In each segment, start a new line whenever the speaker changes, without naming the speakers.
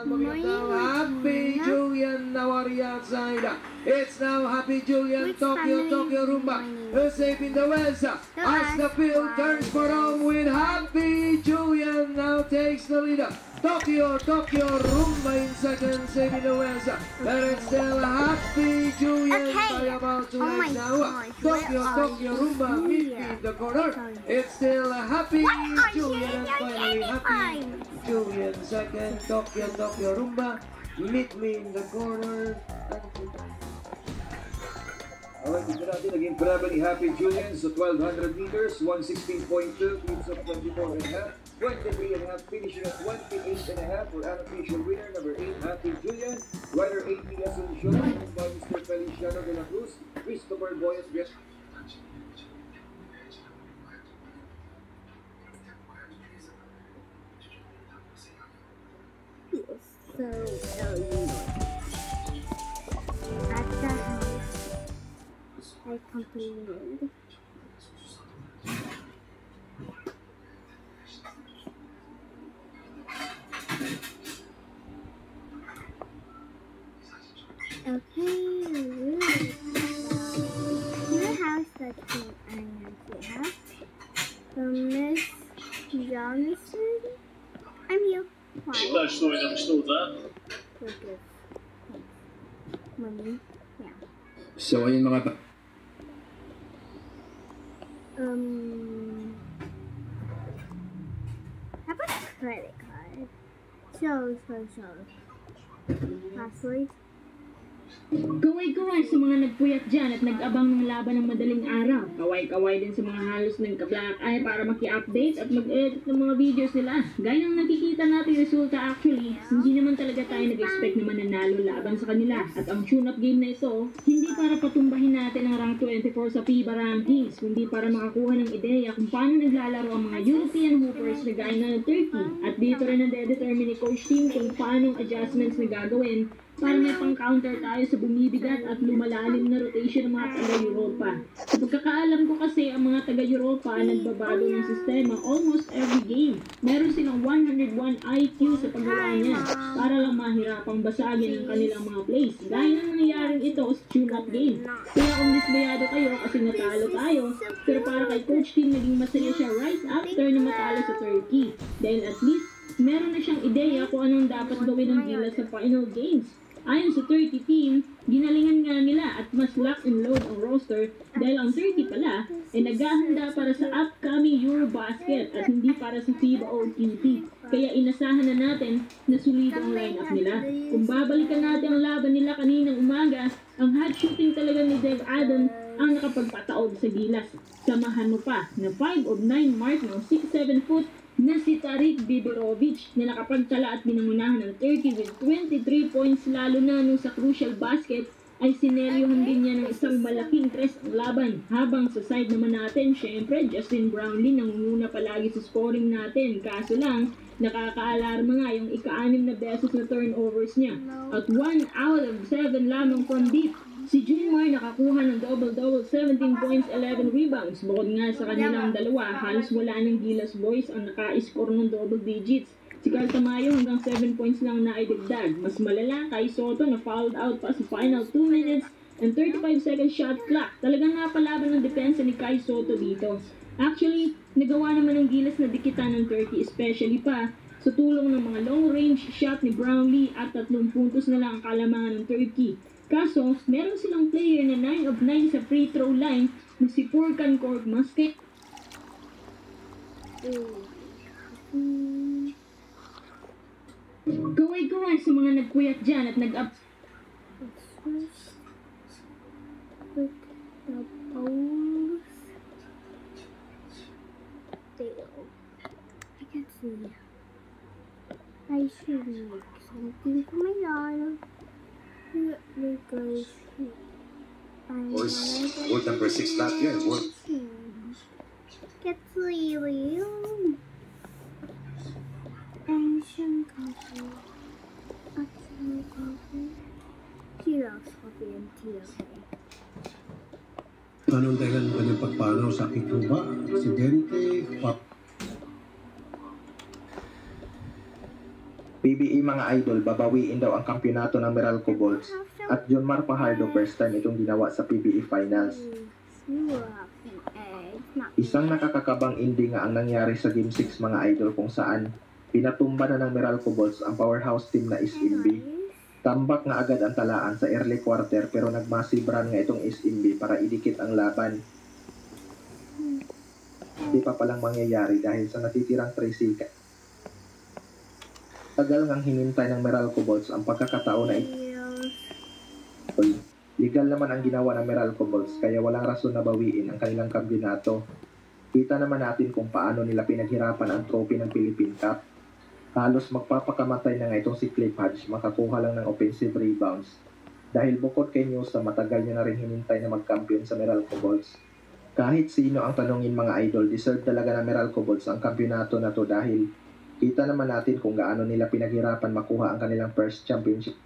Happy Julian Nawari outside. It's now Happy Julian Tokyo Rumba. Who's safe in the west as the field turns for home with Happy Julian now takes the lead. Tokyo Rumba in second, safe in the west. But it's still Happy Julian by about 2 legs now. Tokyo Rumba meet in the corner. It's still Happy Julian and finally Happy Julian second. Tokyo Rumba meet me in the corner.
Alright, ito natin naging graba ni Happy Julian sa 1200 meters, 116.2, clips of 24.5, 23.5, finishing at 28.5 for unofficial winner, number 8, Happy Julian, rider 80 Asuncion, owned by Mr. Feliciano de la Cruz, Christopher Boyes, guest.
So, at the house, I completed. Okay, the house that I have from Miss Johnson. I'm here. Why? Money. Yeah.
So, ayun mga
How about credit card? So. Password.
Kaway-kaway sa mga nagpuyat dyan at nag-abang ng laban ng madaling araw. Kaway-kaway din sa mga halos nagka-black eye para maki-update at mag-edit ng mga videos nila. Gaya ng nakikita natin resulta actually, hindi naman talaga tayo nag-expect na mananalo laban sa kanila. At ang tune-up game na ito, hindi para patumbahin natin ang rank 24 sa FIBA rankings, kundi para makakuha ng ideya kung paano naglalaro ang mga European hoopers na gaya ng Turkey. At dito rin ang de-determine ni Coach Team kung paano adjustments na gagawin para may pang-counter tayo sa bumibigat at lumalalim na rotation ng mga taga-Europa. Sa pagkakaalam ko kasi, ang mga taga-Europa nagbabago ng sistema almost every game. Meron silang 101 IQ sa paggawa niya para lang mahirapang basagin ang kanilang mga plays. Dahil ang nangyayaring ito sa tune-up game. Kaya kung dismayado kayo kasi natalo tayo, pero para kay Coach Team naging masaya siya right after na matalo sa Turkey. Dahil at least, meron na siyang ideya kung anong dapat gawin ng Gilas sa final games. Ayon sa 30 team, ginalingan nga nila at mas lock and load ang roster dahil ang 30 pala ay naghahanda para sa upcoming Eurobasket at hindi para sa FIBA o OTP. Kaya inasahan na natin na sulit ang lineup nila. Kung babalikan natin ang laban nila kaninang umaga, ang hot shooting talaga ni Dev Adon ang nakapagpataod sa Gilas. Samahan mo pa na 5 of 9 mark ng 6'7" na si Tarik Biberovic na nakapagtala at binangunahan ng 30 with 23 points lalo na nung sa crucial basket ay sineryohan din niya ng isang malaking tres ang laban. Habang sa side naman natin, syempre Justin Brownlee nangunguna palagi sa scoring natin. Kaso lang, nakakaalarma nga yung ika-6 na beses na turnovers niya. At 1 out of 7 lamang from deep. Si Junmar nakakuha ng double-double, 17 points, 11 rebounds. Bukod nga sa kanilang dalawa, halos wala ng Gilas boys ang naka-score ng double digits. Si Carl Tamayo hanggang 7 points lang na idagdag. Mas malala kay Soto na fouled out pa sa final 2 minutes and 35 seconds shot clock. Talagang napalaban ng depensa ni Kai Soto dito. Actually, nagawa naman ng Gilas na dikitan ng Turkey, especially pa sa tulong ng mga long-range shot ni Brownlee at 3 puntos na lang ang kalamangan ng Turkey. Kaso, meron silang player na 9 of 9 sa free throw line na si Furkan Korkmaz. Kaway-kaway sa mga nagpuyat dyan at nag-up.
Put the balls there. I can see. I should make something for my daughter. Because
World number 6 last year.
Get sleepy. Asian coffee. Asian coffee. She loves coffee and tea, okay?
Anong dahilan ng kanyang pagpanaw sa aking tuba? Aksidente,
PBA mga idol, babawiin daw ang kampyonato ng Meralco Bulls. At Junmar Fajardo, first time itong ginawa sa PBA Finals. Isang nakakakabang ending nga ang nangyari sa Game 6 mga idol, kung saan pinatumba na ng Meralco Bulls ang powerhouse team na SMB. Tambak nga agad ang talaan sa early quarter pero nag-massive run nga itong SMB para idikit ang laban. Hindi pa palang mangyayari dahil sa natitirang 3 seconds. Tagal ngang hinintay ng Meralco Bulls ang pagkakataon na ito. Legal naman ang ginawa ng Meralco Bulls kaya walang rason na bawiin ang kanilang kampiyonato. Kita naman natin kung paano nila pinaghirapan ang trophy ng Philippine Cup. Halos magpapakamatay na nga itong si Cliff Hodge, makakuha lang ng offensive rebounds. Dahil bukod kay News na matagal niya na rin hinintay na magkampiyon sa Meralco Bulls. Kahit sino ang tanongin mga idol, deserve talaga ng Meralco Bulls ang kampiyonato na to dahil kita naman natin kung gaano nila pinaghirapan makuha ang kanilang first championship.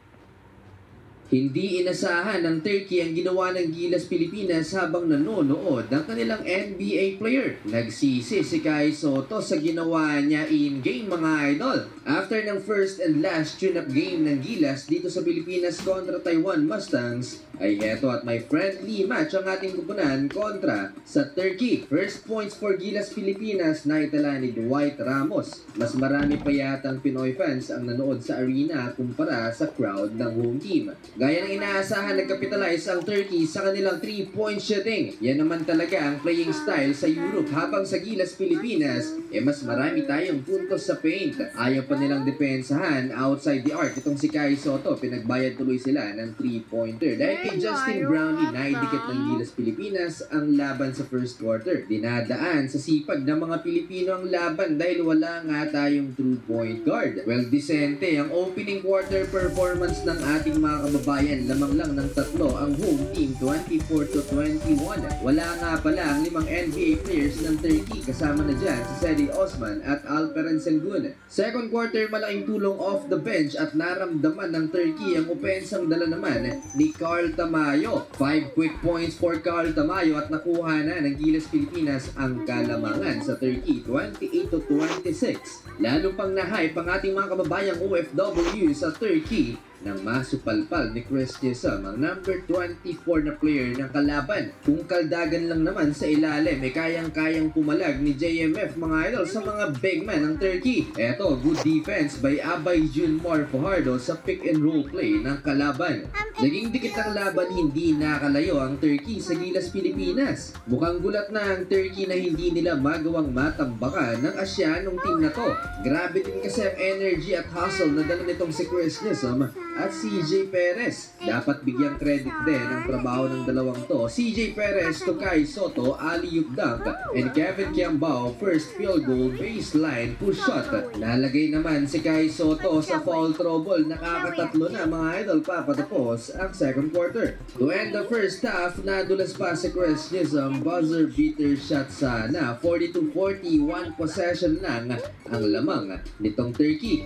Hindi inasahan ng Turkey ang ginawa ng Gilas Pilipinas habang nanonood ng kanilang NBA player. Nagsisi si Kai Soto sa ginawa niya in-game mga idol. After ng first and last tune-up game ng Gilas dito sa Pilipinas kontra Taiwan Mustangs, ay heto at may friendly match ang ating kupunan kontra sa Turkey. First points for Gilas Pilipinas na itala ni Dwight Ramos. Mas marami pa yatang Pinoy fans ang nanood sa arena kumpara sa crowd ng home team. Gaya ng inaasahan, nagkapitalize ang Turkey sa kanilang 3-point shooting. Yan naman talaga ang playing style sa Europe, habang sa Gilas Pilipinas, mas marami tayong puntos sa paint. Ayaw pa nilang depensahan outside the arc. Itong si Kai Soto, pinagbayad tuloy sila ng 3-pointer. Dahil kay Justin Brownlee, naidikit ng Gilas Pilipinas ang laban sa first quarter. Dinadaan sa sipag ng mga Pilipino ang laban dahil wala nga tayong true point guard. Well, disente ang opening quarter performance ng ating mga kababayan. Lamang lang ng 3 ang home team, 24-21. Wala nga pala ang 5 NBA players ng Turkey, kasama na dyan si Sedi Osman at Alperen Sengun. Second quarter, malaking tulong off the bench at naramdaman ng Turkey ang opensang dala naman ni Carl Tamayo. 5 quick points for Carl Tamayo at nakuha na ng Gilas Pilipinas ang kalamangan sa Turkey, 28-26. Lalo pang na-hype ang ating mga kababayang OFW sa Turkey nang masupalpal ni Chris Jesam, ang number 24 na player ng kalaban. Kung kaldagan lang naman sa ilalim, kayang-kayang pumalag ni JMF mga idol sa mga big man ng Turkey. Eto, good defense by Abay Junmar Fajardo sa pick and roll play ng kalaban. Naging dikit ang laban, hindi nakalayo ang Turkey sa Gilas Pilipinas. Mukhang gulat na ang Turkey na hindi nila magawang matambakan ng Asyanong team na to. Grabe din kasi ang energy at hustle na dala nitong si Chris Jesam at CJ Perez. Dapat bigyang credit din ang trabaho ng dalawang to. CJ Perez to Kai Soto, alley-oop dunk, and Kevin Kiambao, first field goal, baseline, push shot. Nalagay naman si Kai Soto sa foul trouble. Nakakatatlo na mga idol pa patapos ang second quarter. To end the first half, nadulas pa si Chris Jesam, buzzer beater shot sana. 42-41 possession lang ang lamang nitong Turkey.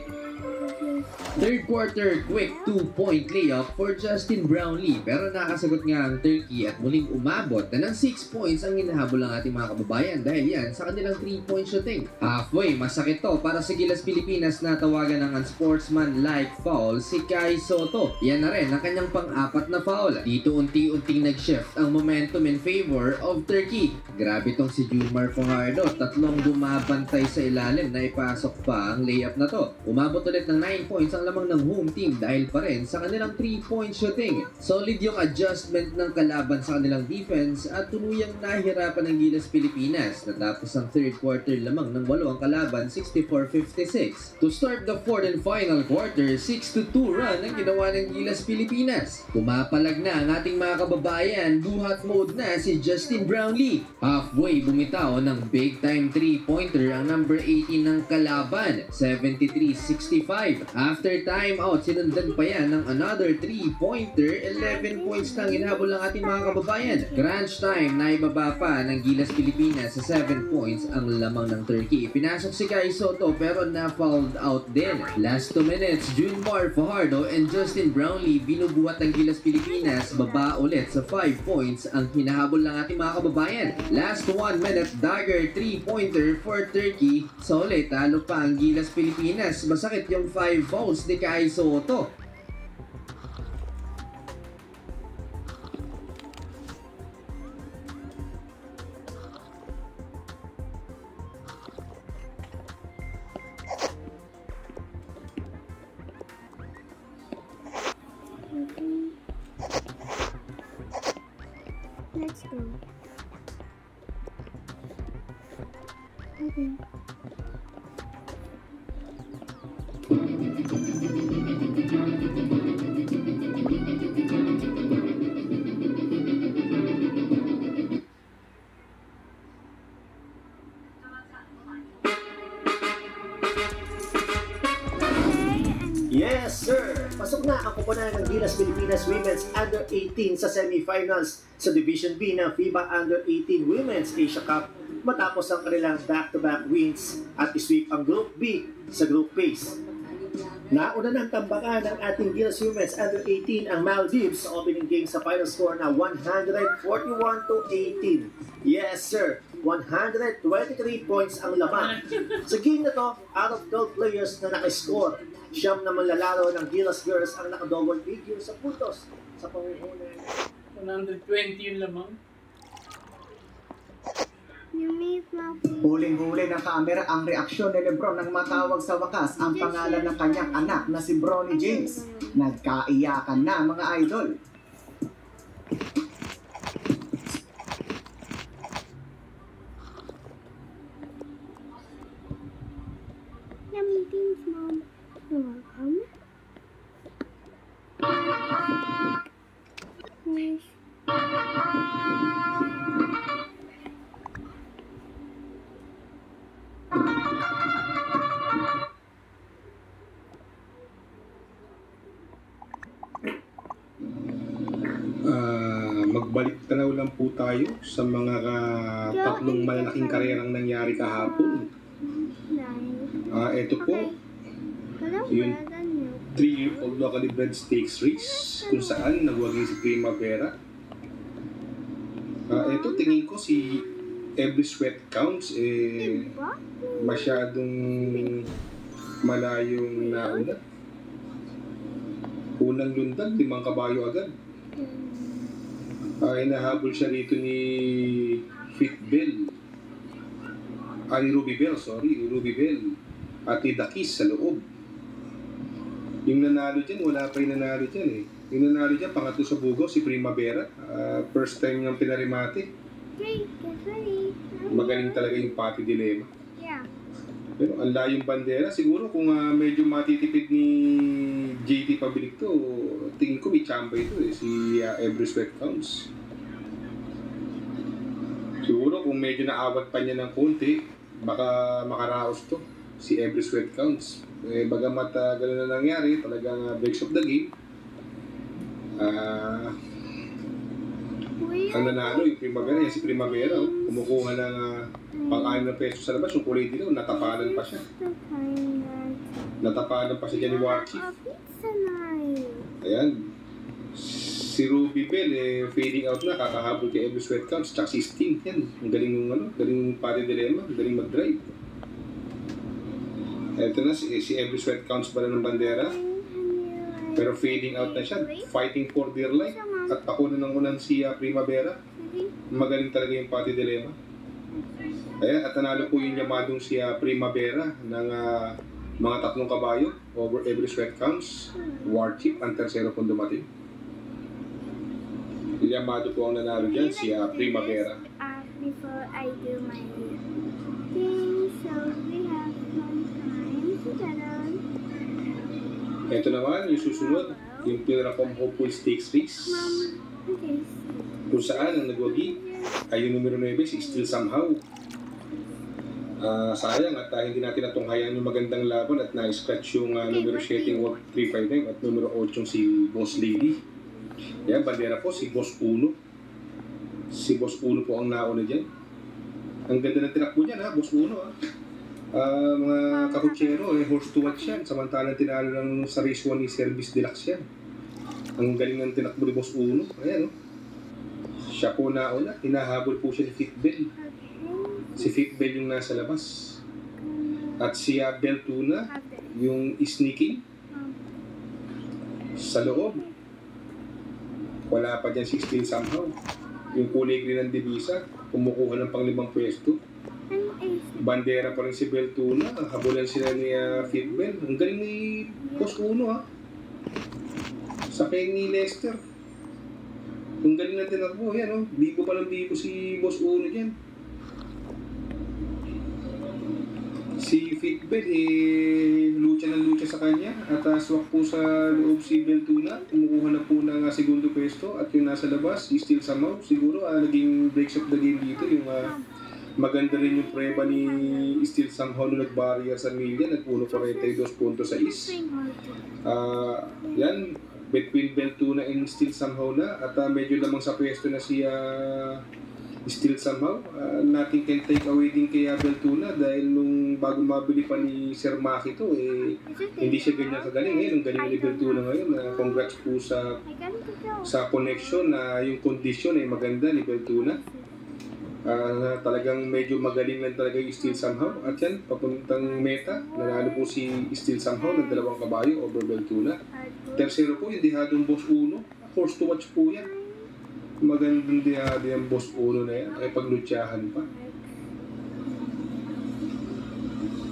Third quarter, quick 2-point layup for Justin Brownlee, pero nakasagot nga ang Turkey at muling umabot na ng 6 points ang hinahabol ng ating mga kababayan dahil yan sa kanilang 3-point shooting. Halfway, masakit to para sa Gilas Pilipinas na tawagan ng unsportsmanlike foul si Kai Soto. Yan na rin ang kanyang pang-apat na foul. Dito unti-unting nag-shift ang momentum in favor of Turkey. Grabe tong si Junmar Fajardo, tatlong bumabantay sa ilalim na ipasok pa ang layup na to. Umabot ulit ng 9 points ang lamang ng home team dahil pa rin sa kanilang 3-point shooting. Solid yung adjustment ng kalaban sa kanilang defense at tuluyang nahirapan ng Gilas Pilipinas. Natapos ang third quarter lamang ng 8 ang kalaban, 64-56. To start the fourth and final quarter, 6-2 run ang ginawa ng Gilas Pilipinas. Pumapalag na ang ating mga kababayan, buhat mode na si Justin Brownlee. Halfway, bumitaw ng big time 3-pointer ang number 18 ng kalaban, 73-65. After timeout, sinundan pa yan ng another 3-pointer, 11 points lang inahabol ng ating mga kababayan. Crunch time, naibaba pa ng Gilas Pilipinas sa 7 points ang lamang ng Turkey. Pinasok si Kai Soto pero na-fouled out din. Last 2 minutes, Junmar Fajardo and Justin Brownlee binubuhat ng Gilas Pilipinas. Baba ulit sa 5 points ang hinahabol ng ating mga kababayan. Last 1 minute, dagger 3-pointer for Turkey. So ulit, talo pa ang Gilas Pilipinas. Masakit yung 5 Coach ni Kai Soto.
Let's go. Okay.
Yes, sir! Pasok na ang kupunan ng Gilas Pilipinas Women's Under-18 sa semifinals sa Division B ng FIBA Under-18 Women's Asia Cup matapos ang kanilang back-to-back wins at isweep ang Group B sa group phase. Nauna ng tambakan ng ating Gilas Women's Under-18 ang Maldives sa opening game sa final score na 141-18. Yes, sir! 123 points ang laban. Sa game na to, out of 12 players na nakiscore, siyam na manlalaro ng Gilas Girls ang naka-double figure sa puntos sa panguhuli.
120 yung lamang.
Huling-huli ng kamera ang reaksyon ni Lebron nang matawag sa wakas ang pangalan ng kanyang anak na si Bronny James. Nagkaiyakan na mga idol.
Yummy things, Mom. You're welcome. Yes.
Magbalik tanaw lang po tayo sa mga tatlong malalaking karerang nangyari kahapon. Ito po, yung 3-year-old locally bred stakes race kung saan nagwagi si Primavera. Ito tingin ko si Every Sweat Counts masyadong malayong nauna. Unang lundag, 5 kabayo agad. Inahabol siya rito ni Fitbel. Ni Ruby Bell, Ruby Bell. At ni Dakis sa loob. Yung nanalo dyan, wala pa yung nanalo dyan eh. Yung nanalo dyan, pangatlo sa bugaw, si Primavera. First time niyang pinarimate. Magaling talaga yung pati dilemma.
Yeah.
Pero ang layong bandera, siguro kung medyo matitipid ni JT Pabilik to, tingin ko may chamba ito eh, si Every Sweat Counts. Siguro kung medyo naawat pa niya ng konti, baka makaraos to, si Every Sweat Counts. Bagamat gano'n na nangyari, talagang breaks of the game. Ang nanalo, yung Primavera, si Primavera, kumukuha ng pang-6 na peso sa labas, yung kulay dilaw, natapanan pa siya. Natapanan pa siya dyan ni Warchie. Ayan. Si Ruby Bell, fading out na, kakahabol kay Every Sweat Counts, tsaka si Sting, yan. Ang galing yung galing yung pari dilemma, ang galing mag-drive. Eto na, si Every Sweat Counts pala ng bandera. Pero fading out na siya, fighting for dear life. At pakunan ng unan si Primavera. Magaling talaga yung pati dilemma. Ayan, at nanalo po yung yamadong si Primavera ng mga 3 kabayo over Every Sweat Counts. Warchip ang tersero kung dumating. Yung yamado po ang nanalo dyan, si Primavera.
Before I do my thing, so we have some time together.
Ito naman, yung susunod, yung Pilracom Hopeful Stakes Race.
Okay.
Kung saan ang nagwagi ay yung numero 9, si Still Somehow. Sayang at hindi natin natunghayan yung magandang laban at na-scratch yung numero 7 World 359 at numero 8 si Boss Lady. Yan, bandera po, si Boss Uno. Si Boss Uno po ang nauna dyan. Ang ganda ng tinakbo niyan Boss Uno mga kakutsero, horse to watch yan. Samantalang tinalo lang sa race 1 ni Service Deluxe yan. Ang galing ng tinakbo ni Boss Uno. Ayan siya po nauna, hinahabol po siya ni Fitbel. Si Fitbel yung nasa labas. At si Beltuna, yung sneaking. Sa loob, wala pa dyan si Steel somehow. Yung kulay green ng divisa, kumukuha ng pang-5 pwesto. Bandera pa rin si Beltuna, habulan sila ni Fitbel. Ang galing ni Boss Uno ha. Sakay ni Lester. Ang galing natin ako, yan o. Bibo pa lang bibo si Boss Uno dyan. Si Fitbel, lucha ng lucha sa kanya. At swak po sa loob si Beltuna. Kumukuha na po ng segundo pwesto. At yung nasa labas, Steel somehow. Siguro naging breaks of the game dito. Yung maganda rin yung preba ni Steel somehow nung nag-barrier sa Milla. Nag-puno 42.6. Yan, between Beltuna and Steel somehow na. At medyo lamang sa pwesto na si Steel somehow. Nothing can take away din kay Beltuna dahil nung bago mabili pa ni Sir Maki to, hindi siya ganyan kagaling. Ngayon, ang galing ni Beltuna ngayon. Congrats po sa connection na yung condition ay maganda ni Beltuna. Talagang medyo magaling lang talaga yung Steel somehow. At yan, papuntang meta, nanalo po si Steel somehow ng 2 kabayo over Beltuna. Tercero po yung dihadong Boss Uno. Horse to watch po yan. Magandang dihado yung Boss Uno na yan. Ay paglutyahan pa.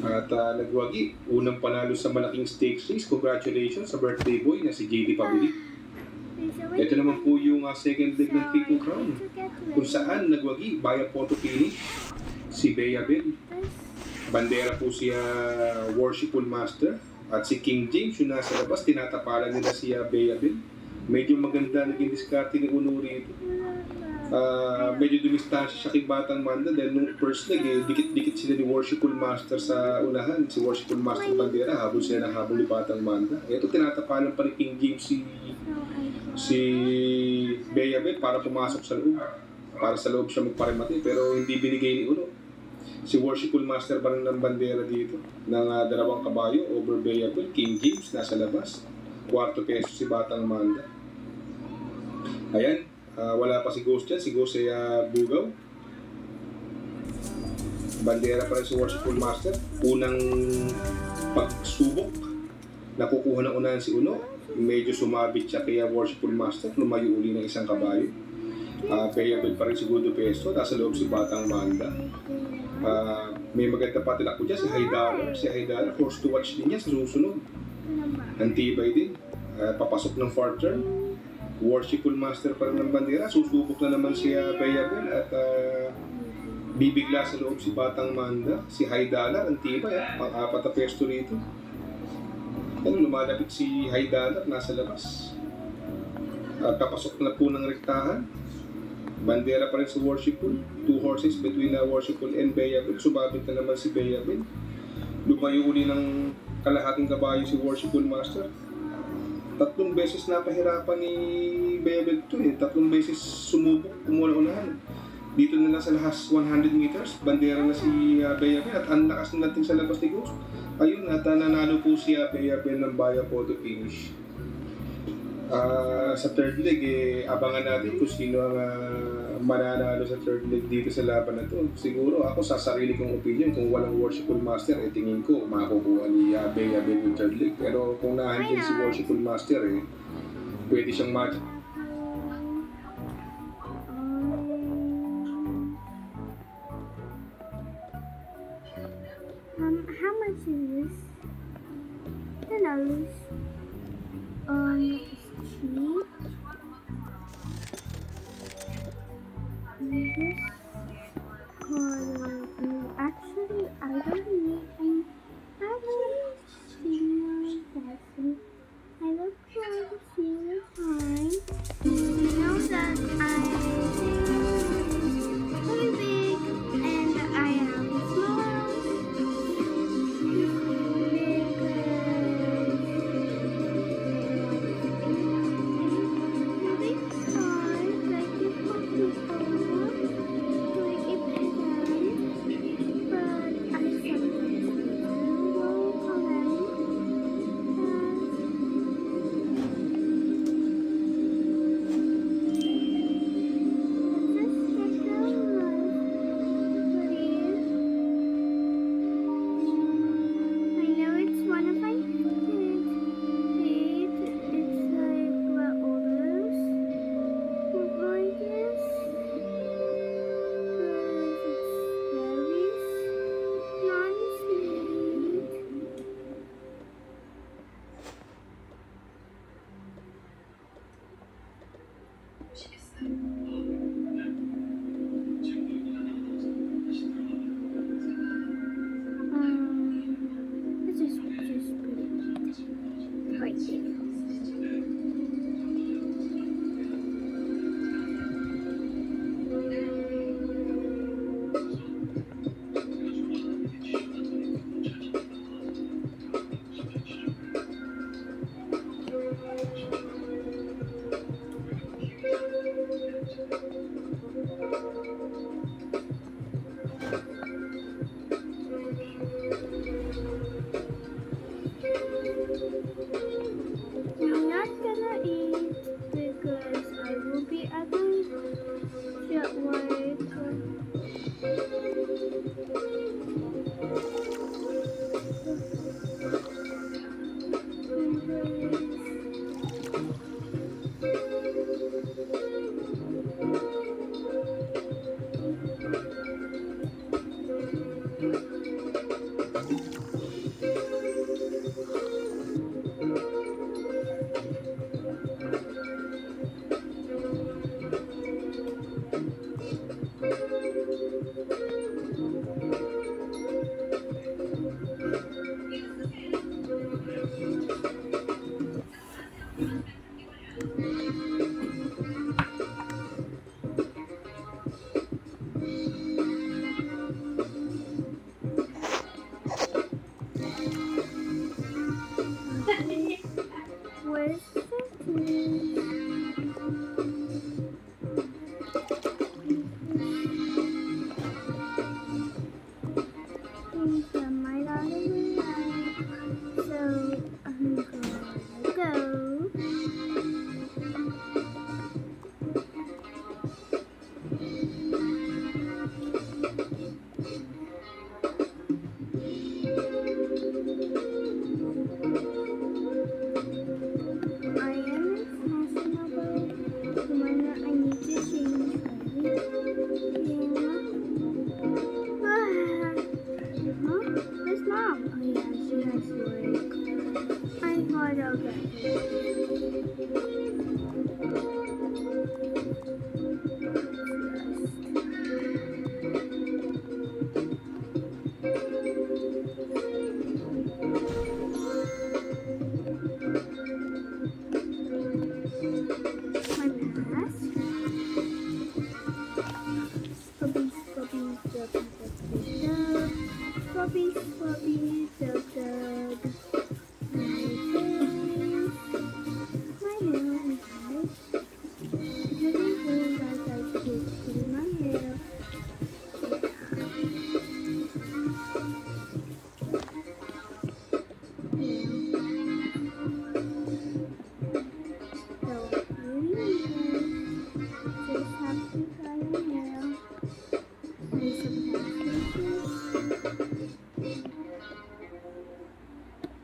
At nagwagi, unang panalo sa malaking stakes race. Congratulations sa birthday boy na si JD Pabili. Ito naman po yung second leg ng Triple Crown, kung saan nagwagi via photo finish si Bea Bell. Bandera po si Worshipful Master at si King James yung nasa labas. Tinatapalan nila si Bea Bell. Medyo maganda naging diskarte ni Uno rito. Medyo dumistansya siya kay Batang Manda dahil nung first leg, dikit-dikit sila ni Worshipful Master sa unahan. Si Worshipful Master Bandera, habol sila ng habol ni Batang Manda. Ito tinatapalan pa ni King James si Bea Bell para pumasok sa loob. Para sa loob siya magparemate, pero hindi binigay ni Uno. Si Worshipful Master pa rin ng bandera dito ng 2 kabayo over Bea Bell. King James nasa labas. 4 peso si Batang Manda. Ayan, wala pa si Ghost dyan. Si Ghost ay bugaw. Bandera pa rin si Worshipful Master. Unang pagsubok. Nakukuha ng unahan si Uno. Medyo sumabit siya kaya Worshipful Master. Lumayo uli ng 1 kabayo. Bea Bell pa rin si Gudo Pesto. Nasa loob si Batang Manda. May maganda pa tinakbo dyan si Haidala. Si Haidala, horse to watch din niya sa susunod. Antibay din. Papasok ng 4th turn. Worshipful Master pa rin ng bandera. Susubok na naman si Bea Bell at bibigla sa loob si Batang Manda. Si Haidala, antibay. Pang-4 na pesto rito. Lumalapit si Haidala, nasa labas. Kapasok na po ng rektahan. Bandera pa rin si Worshipful. 2 horses between Worshipful and Bea Bell. Subabit na naman si Bea Bell. Lumayo uli ng kalahating kabayo si Worshipful Master. 3 beses napahirapan ni Bea Bell ito 3 beses sumubok, umuna-unahan. Dito na lang sa last 100 meters, bandera na si Bea Bell at ang lakas na natin sa labas ni Ghost. Ayun, at nanalo po si Bea Bell ng via photo finish. Sa third leg, abangan natin kung sino ang mananalo sa third leg dito sa laban na to. Siguro ako sa sarili kong opinion, kung walang Worshipful Master, tingin ko makukuha ni Bea Bell yung third leg. Pero kung nahandyan si Worshipful Master, pwede siyang match.
How much is this? $10. It's cheap. Actually, I don't need any. Actually, I look forward to seeing the time. Where's the my lottery, so I'm gonna go. I am fashionable. Tomorrow I need to change everything. Huh? Where's Mom? Oh yeah, she has work. I thought I'll get my mask. Puppies, puppies, dub, dub, puppies, puppies, dub, dub. My nails, everything that I keep to my hair. So, just have to try your nail.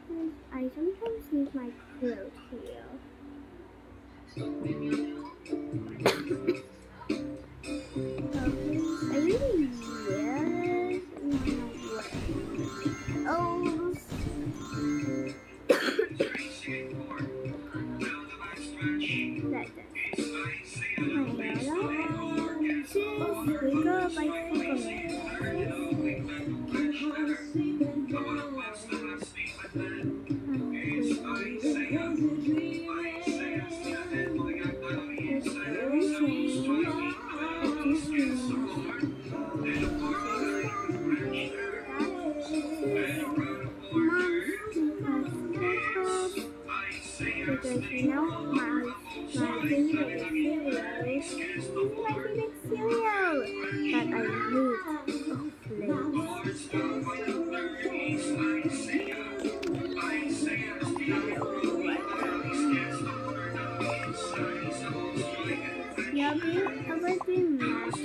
And I sometimes use my throat here. I really wear oh. Like that. We go by because you know my favorite cereal that I hate Yummy, everything matters.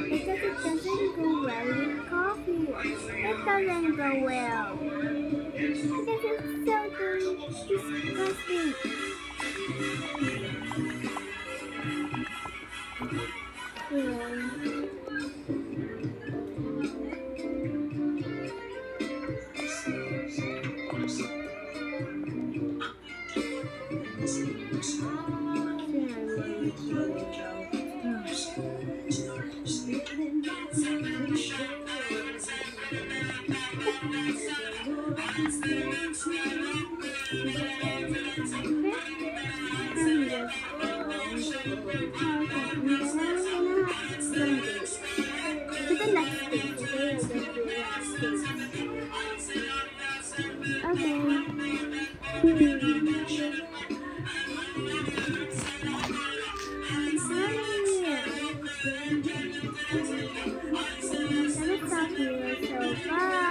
Because it doesn't go well with coffee. It doesn't go well. Because it's so disgusting. Bye.